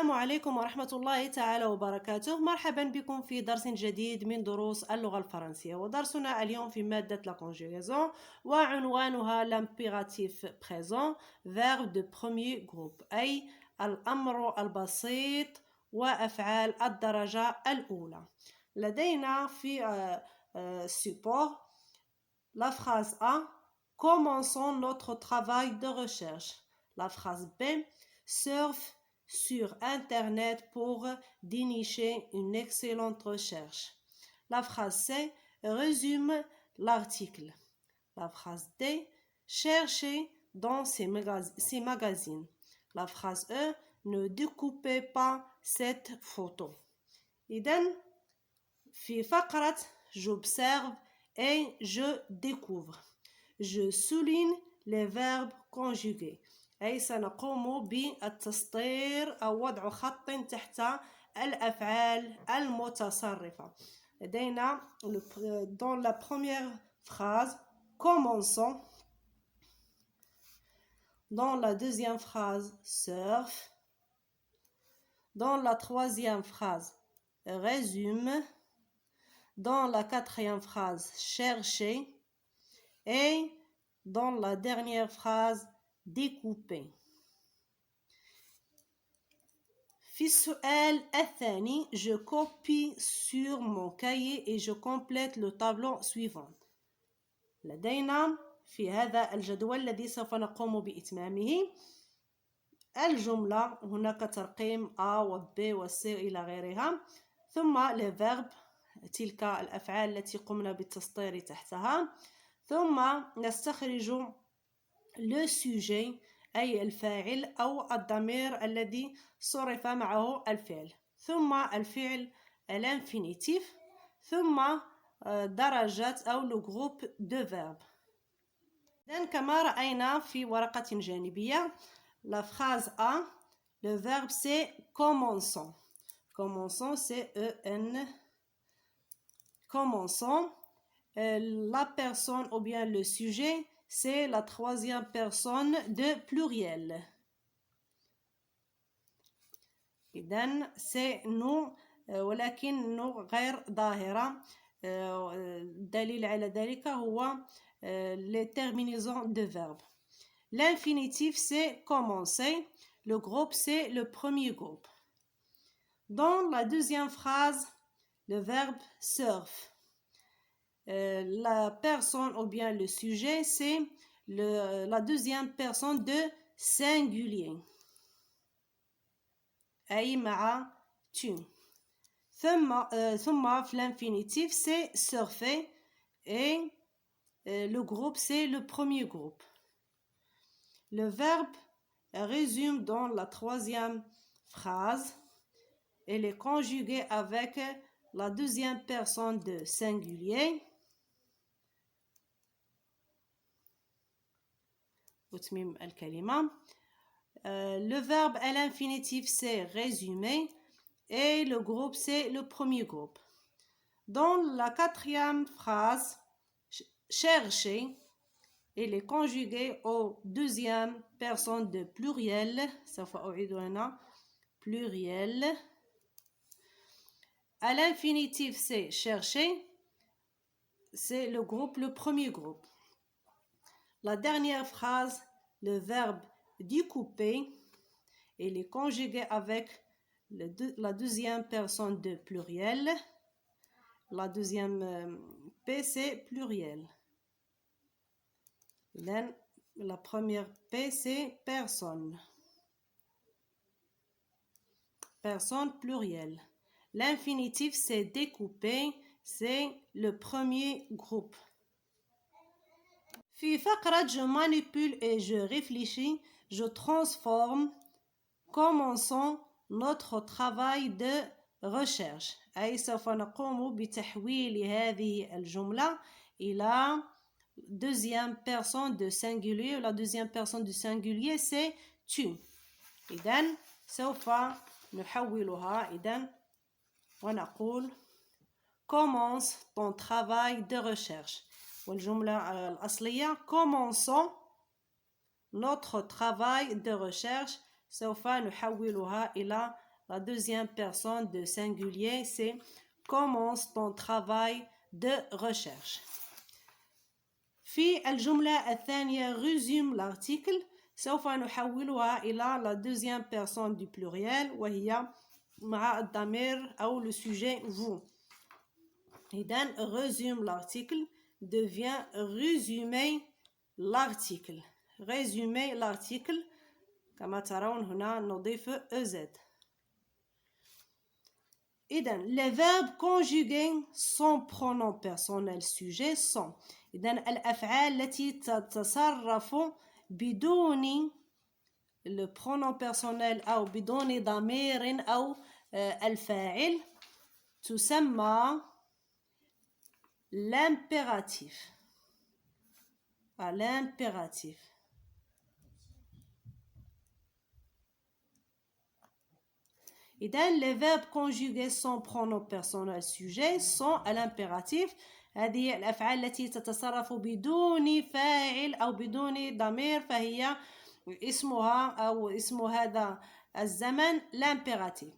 السلام عليكم ورحمة الله تعالى وبركاته. مرحبا بكم في درس جديد من دروس اللغة الفرنسية، ودرسنا اليوم في مادة la conjugaison وعنوانها l'impératif présent verbe de premier groupe، أي الأمر البسيط وأفعال الدرجة الأولى. لدينا في support la phrase A: commençons notre travail de recherche. La phrase B: surf sur Internet pour dénicher une excellente recherche. La phrase C: résume l'article. La phrase D: cherchez dans ces magazines. La phrase E: ne découpez pas cette photo. إذن في فقرة j'observe et je découvre. Je souligne les verbes conjugués. أي سنقوم بالتسطير أو وضع خط تحت الأفعال المتصرفة. لدينا dans la première phrase commençons. Dans la deuxième phrase surf. Dans la troisième phrase résume. Dans la quatrième phrase chercher. Et dans la dernière phrase découper. في السؤال الثاني je copie sur mon cahier et je complète le tableau suivant. لدينا في هذا الجدول الذي سوف نقوم بإتمامه الجملة، هناك ترقيم A و B و C إلى غيرها، ثم les verbes تلك الأفعال التي قمنا بالتسطير تحتها، ثم نستخرج le sujet أي الفاعل أو الضمير الذي صرف معه الفعل، ثم الفعل الانفينيتيف، ثم درجة أو le groupe de verbes. إذن كما رأينا في ورقة جانبية la phrase A, le verbe c'est commençons. Commençons c'est E-N. Commençons. La personne ou bien le sujet c'est la troisième personne de pluriel. إذن c'est nous ولكن nous غير ظاهرة. دليل على ذلك هو les terminaisons de verbes. L'infinitif c'est commencer. Le groupe c'est le premier groupe. Dans la deuxième phrase, le verbe surf. La personne ou bien le sujet c'est la deuxième personne de singulier. أي مع tu. ثم في l'infinitif c'est surfer et le groupe c'est le premier groupe. Le verbe résume dans la troisième phrase et est conjugué avec la deuxième personne de singulier. وتميم الكلمة. Le verbe à l'infinitif c'est résumer et le groupe c'est le premier groupe. Dans la quatrième phrase chercher, il est conjugué au deuxième personne de pluriel. سوف أعيد هنا pluriel. À l'infinitif c'est chercher, c'est le groupe, le premier groupe. La dernière phrase, le verbe découper, il est conjugué avec la deuxième personne de pluriel. La deuxième P c'est pluriel. La première P c'est personne. Personne pluriel. L'infinitif c'est découper, c'est le premier groupe. في فقرة je manipule et je réfléchis, je transforme. Commençons notre travail de recherche. أي سوف نقوم بتحويل هذه الجملة إلى deuxième personne de singulier. La deuxième personne du singulier c'est tu. إذن سوف نحولها إذن ونقول commence ton travail de recherche. والجملة الأصلية commençons notre travail de recherche. سوف نحولها إلى la deuxième personne de singulier, c'est commence ton travail de recherche. في الجملة الثانية résume l'article سوف نحولها إلى la deuxième personne du pluriel وهي مع الضمير أو le sujet vous. إذن résume l'article devient résumer l'article. Résumer l'article كما ترون هنا نضيف EZ. إذن les verbes conjugués sans pronom personnel sujet sont إذن الأفعال التي تتصرف بدون le pronom personnel أو بدون ضمير أو الفاعل تسمى l'impératif. L'impératif. إذن les verbes conjugués sans pronom personnel sujet sont à l'impératif. هذه الأفعال التي تتصرف بدون فاعل أو بدون ضمير فهي اسمها أو اسم هذا الزمن l'impératif.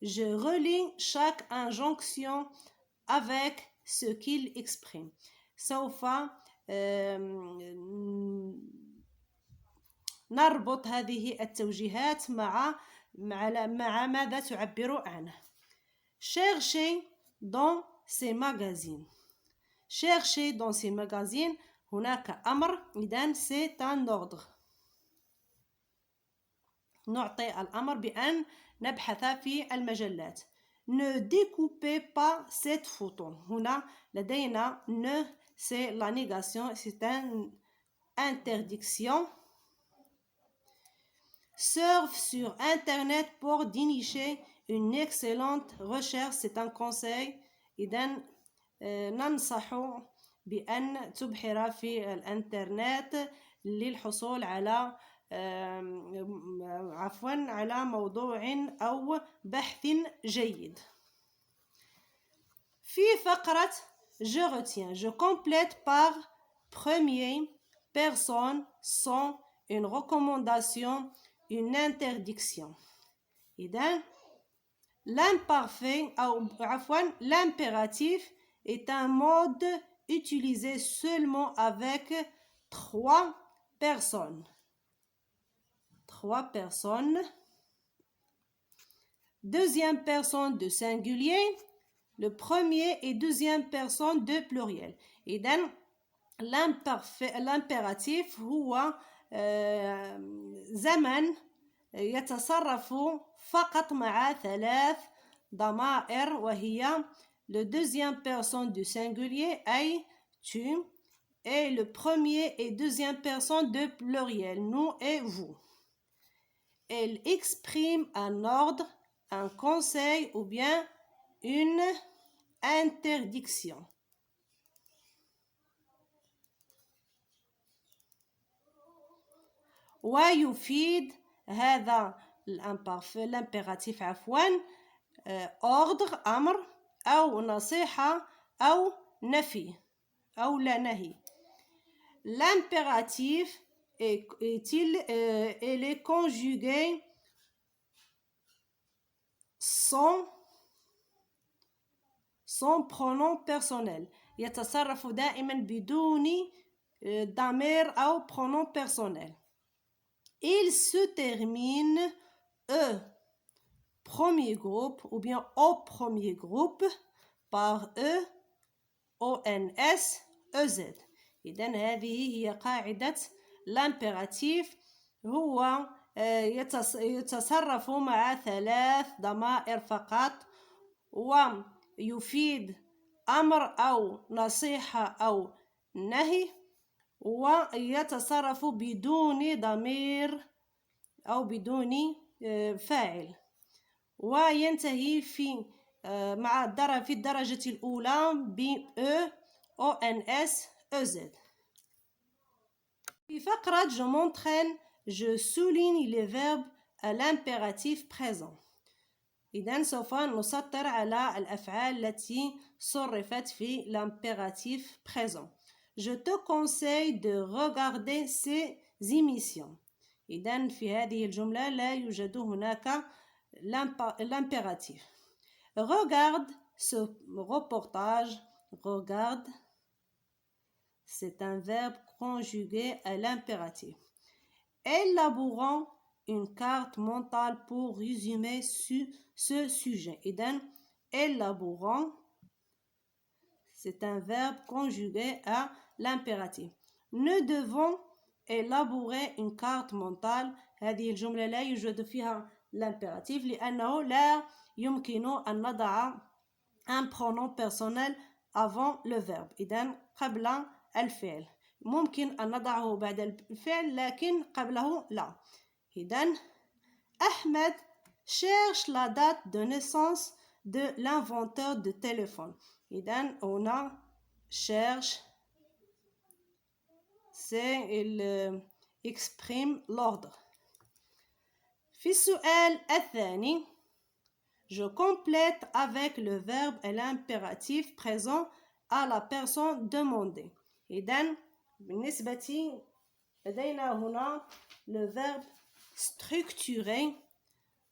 Je relis chaque injonction avec ce qu'il exprime. سوف نربط هذه التوجيهات مع ماذا تعبر عنه. Cherchez dans ces magazines. Cherchez dans ces magazines. هناك أمر إذن c'est un ordre. نعطي الأمر بأن نبحث في المجلات. Ne découpez pas cette photo. هنا لدينا ne c'est la négation, c'est une interdiction. Surfe sur internet pour dénicher une excellente recherche, c'est un conseil. إذن ننصح بأن تبحر في الانترنت للحصول على على موضوع أو بحث جيد. في فقرة je retiens, je complète par premier personne sans une recommandation, une interdiction. إذن l'imparfait أو l'impératif est un mode utilisé seulement avec trois personnes. Trois personnes. Deuxième personne de singulier, le premier et deuxième personne de pluriel. إذن l'impératif هو زمن يتصرف فقط مع ثلاث ضمائر وهي le deuxième personne du singulier أي tu et le premier et deuxième personne de pluriel nous et vous. Elle exprime un ordre, un conseil ou bien une interdiction. ويفيد هذا l'impératif ordre أمر أو نصيحة أو نفي أو لا نهي. L'impératif elle est conjugué sans pronom personnel. يتصرف دائما بدون ضمير أو pronom personnel. Il se termine premier groupe ou bien au premier groupe par ONS EZ. إذن هذه هي قاعدة l'impératif هو يتصرف مع ثلاث ضمائر فقط ويفيد أمر أو نصيحة أو نهي ويتصرف بدون ضمير أو بدون فاعل وينتهي في الدرجة الأولى ب ONS EZ. في فقرة je m'entraîne, je souligne les verbes à l'impératif présent. إذن سوف نسطر على الأفعال التي صرفت في l'impératif présent. Je te conseille de regarder ces émissions. إذن في هذه الجملة لا يوجد هناك l'impératif. Regarde ce reportage. Regarde, c'est un verbe conjugué à l'impératif. Élaborons une carte mentale pour résumer ce sujet. إذن élaborons, c'est un verbe conjugué à l'impératif. Nous devons élaborer une carte mentale. هذه الجملة لا يوجد فيها l'impératif لأنه لا يمكن أن نضع un pronom personnel avant le verbe. إذن قبل الفعل. ممكن أن نضعه بعد الفعل لكن قبله لا. إذن أحمد cherche la date de naissance de l'inventeur de téléphone. إذن هنا cherche, c'est il exprime l'ordre. في السؤال الثاني je complète avec le verbe et l'impératif présent à la personne demandée. إذن بالنسبة لدينا هنا le verbe structuré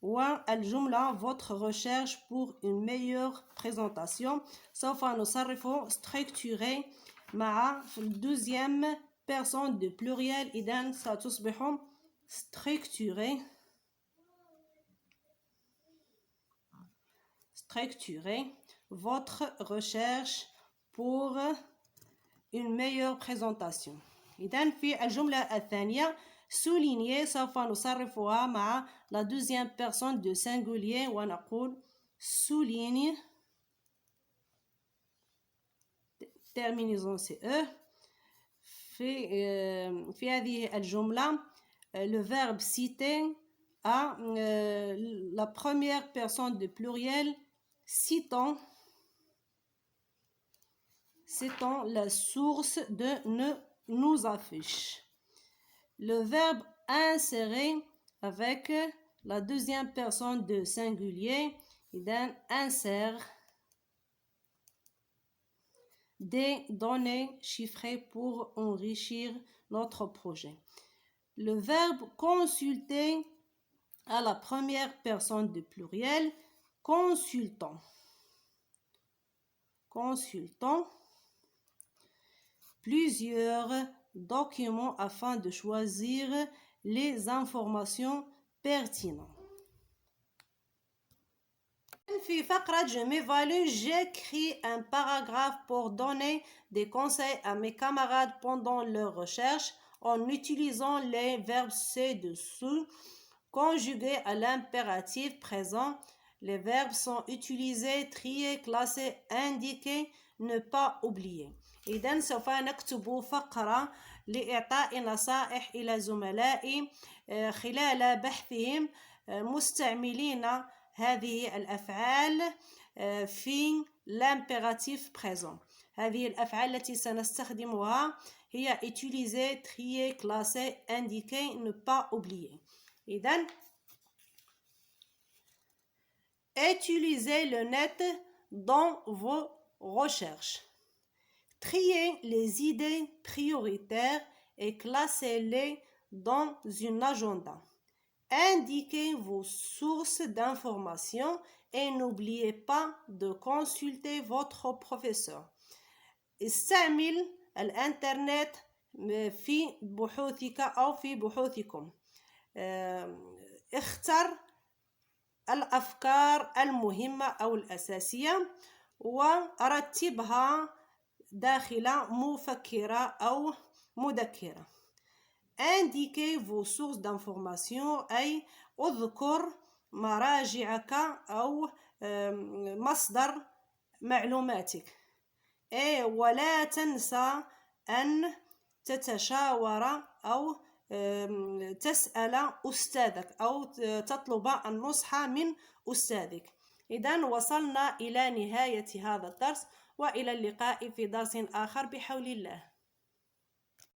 والجملة votre recherche pour une meilleure présentation. سوف نصرف structuré مع deuxième personne de pluriel. إذن ستصبح structuré votre recherche pour une meilleure présentation. إذن في الجملة الثانية souligner سوف نصرفها مع la deuxième personne de singulier ونقول souligne terminaison CE. في هذه الجملة le verbe citer à la première personne de pluriel citant la source de nous affiche. Le verbe insérer avec la deuxième personne de singulier, insère des données chiffrées pour enrichir notre projet. Le verbe consulter à la première personne de pluriel, consultant. Plusieurs documents afin de choisir les informations pertinentes. في فقرة je m'évalue, j'écris un paragraphe pour donner des conseils à mes camarades pendant leur recherche en utilisant les verbes ci-dessous conjugués à l'impératif présent. Les verbes sont utilisés, triés, classés, indiqués, ne pas oublier. إذن سوف نكتب فقرة لإعطاء نصائح إلى زملائي خلال بحثهم مستعملين هذه الأفعال في l'impératif présent. هذه الأفعال التي سنستخدمها هي utiliser, trier, classer, indiquer, ne pas oublier. إذن utilisez le net dans vos recherches. Triez les idées prioritaires et classez-les dans un agenda. Indiquez vos sources d'informations et n'oubliez pas de consulter votre professeur. استعمل الانترنت في بحوثك أو في بحوثكم. اختر الأفكار المهمة أو الأساسية ورتبها داخل مفكرة أو مذكرة. Indiquez vos sources d'information أي اذكر مراجعك أو مصدر معلوماتك. ولا تنسى أن تتشاور أو تسأل أستاذك أو تطلب النصح من أستاذك. إذن وصلنا إلى نهاية هذا الدرس وإلى اللقاء في درس آخر بحول الله.